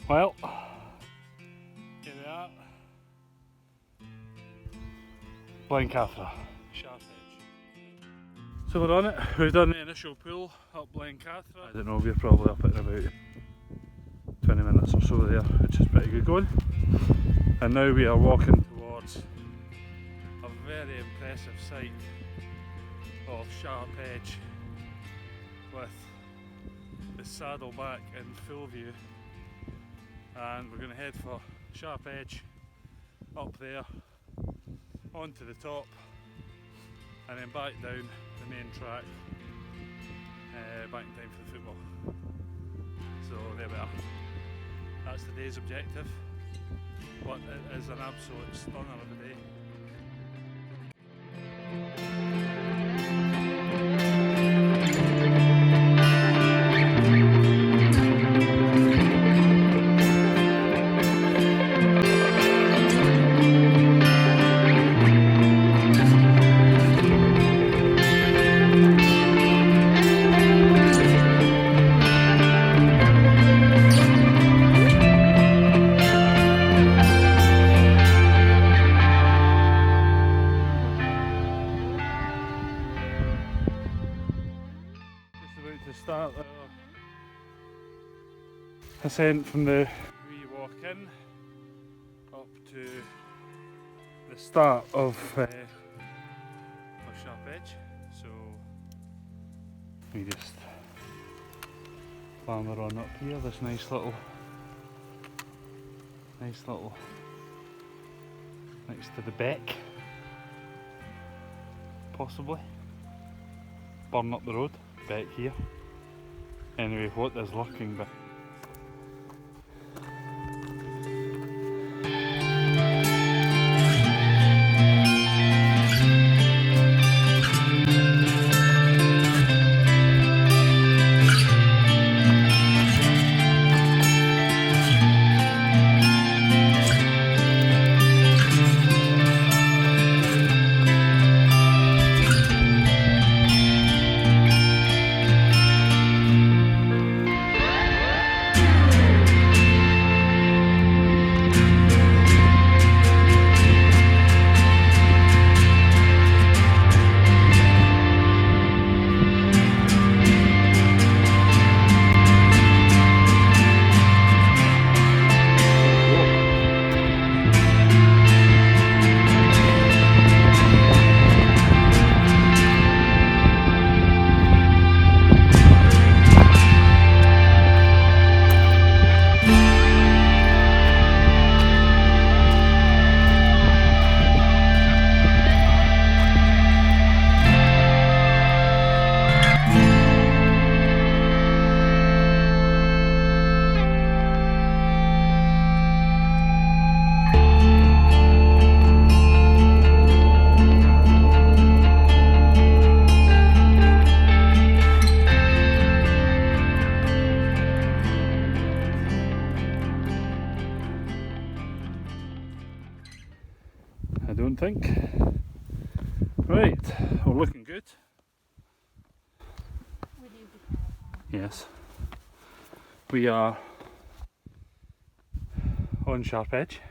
Well, here we are. Blencathra, sharp edge. So we're on it. We've done the initial pull up Blencathra. I don't know, we're probably up at about 20 minutes or so there, which is pretty good going. And now we are walking towards a very impressive sight of sharp edge with the saddle back in full view, and we're going to head for sharp edge up there onto the top and then back down the main track, back in time for the football. So there we are, that's the day's objective, but it is an absolute stunner of a day. To start our ascent from the wee walk in up to the start of sharp edge. So we just clamber on up here, this nice little next to the beck, possibly burn up the road back here. Anyway, what is lurking behind? I don't think. Right, we're looking good. Yes. We are on sharp edge.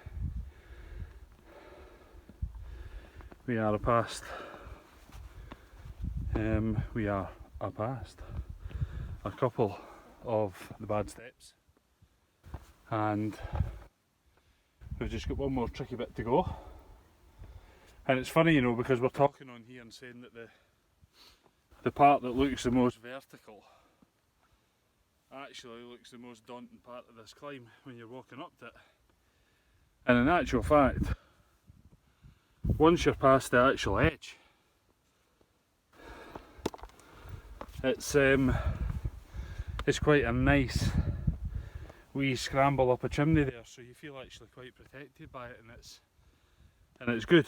We are past a couple of the bad steps, and we've just got one more tricky bit to go. And it's funny, you know, because we're talking on here and saying that the part that looks the most vertical actually looks the most daunting part of this climb when you're walking up to it. And in actual fact, once you're past the actual edge, it's quite a nice wee scramble up a chimney there, so you feel actually quite protected by it, and it's good.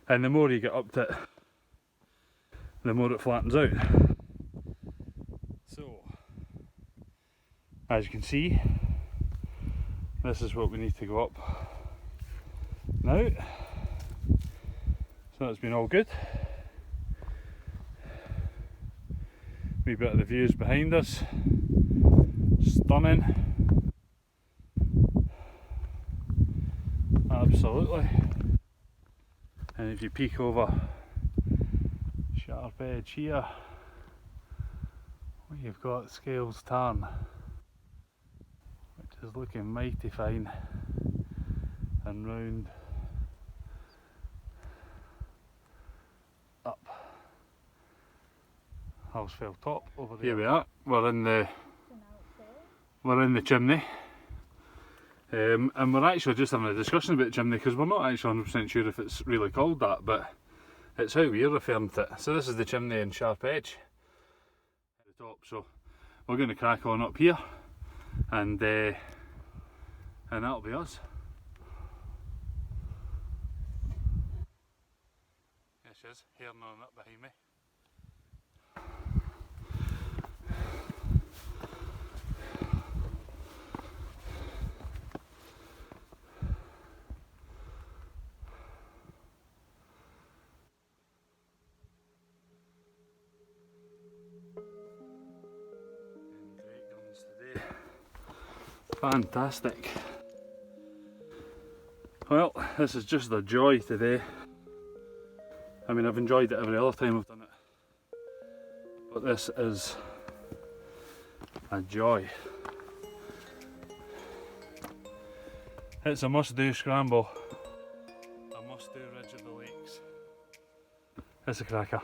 And the more you get up to it, the more it flattens out. So, as you can see, this is what we need to go up now. So that's been all good. Wee bit of the views behind us, stunning. Absolutely. And if you peek over sharp edge here, you've got Scales Tarn, which is looking mighty fine, and round up Hallsfell top over there. Here we are. We're in the chimney, and we're actually just having a discussion about the chimney because we're not actually 100% sure if it's really called that, but it's how we're referring to it. So this is the chimney in sharp edge at the top. So we're going to crack on up here, and that'll be us. There she is, hearing on up behind me. Fantastic. Well, this is just a joy today. I mean, I've enjoyed it every other time I've done it, but this is a joy. It's a must-do scramble, a must-do ridge of the lakes. It's a cracker.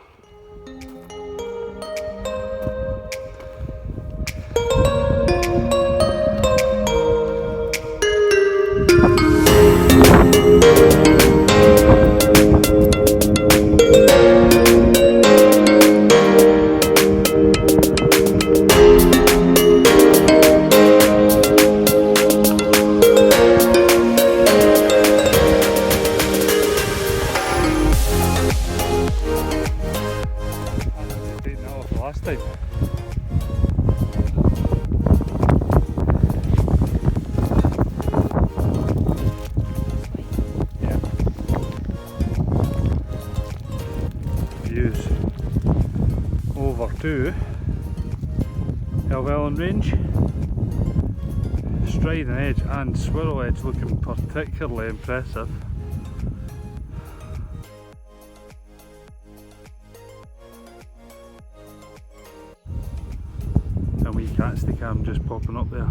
Last time. Yeah. Views over to Hallsfell range. Striding edge and swirl edge looking particularly impressive. A wee cat stick arm just popping up there.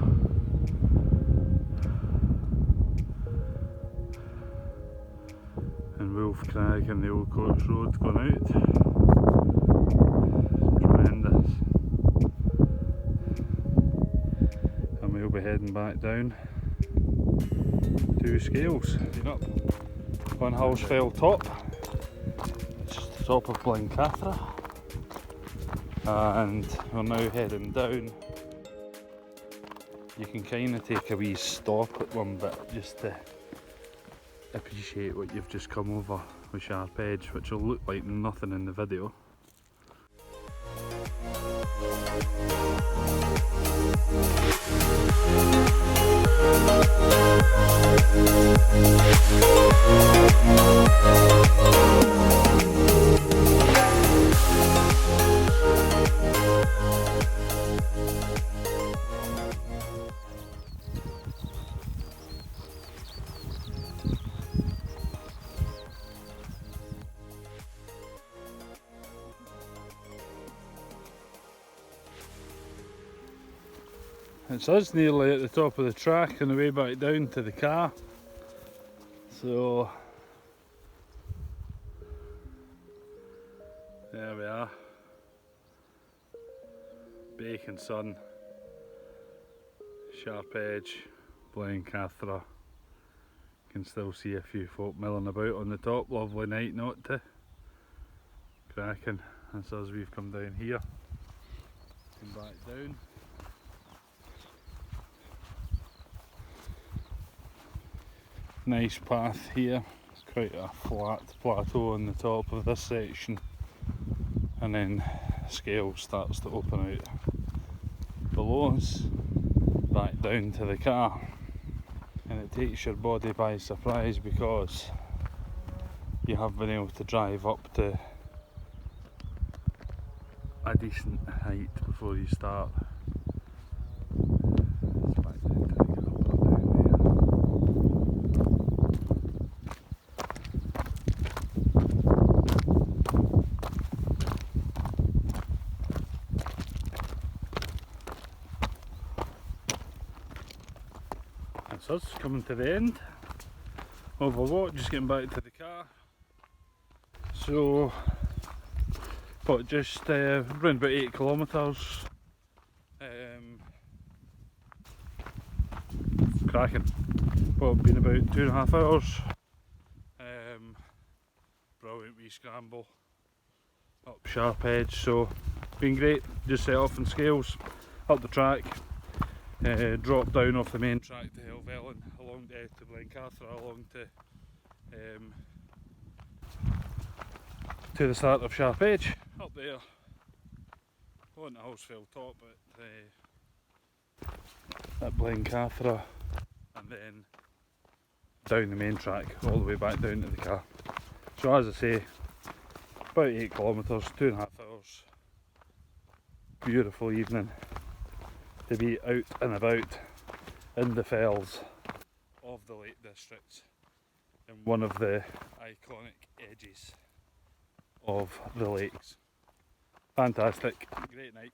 And Wolf Crag and the Old Coach Road going out. Tremendous. And we'll be heading back down to Scales. Up on Hallsfell top. Just the top of Blencathra. And we're now heading down. You can kind of take a wee stop at one bit just to appreciate what you've just come over with sharp edge, which will look like nothing in the video. It's us nearly at the top of the track on the way back down to the car. So there we are. Bacon sun, sharp edge, Blencathra. Can still see a few folk milling about on the top. Lovely night not to. Cracking. That's us, we've come down here and back down. Nice path here. It's quite a flat plateau on the top of this section, and then Scales starts to open out below us back down to the car, and it takes your body by surprise because you have been able to drive up to a decent height before you start. that's us coming to the end of a walk, just getting back to the car. So, but just around about 8 kilometres. Cracking. Well, been about 2.5 hours. Brilliant wee scramble up Sharp Edge, so been great. Just set off in Scales, up the track, dropped down off the main track to Hallsfell and along to Blencathra, along to the start of Sharp Edge, up there on the Hallsfell top at Blencathra, and then down the main track all the way back down to the car. So as I say, about 8 kilometres, 2.5 hours. Beautiful evening to be out and about in the fells of the Lake District, in one of the iconic edges of the lakes. Fantastic, great night.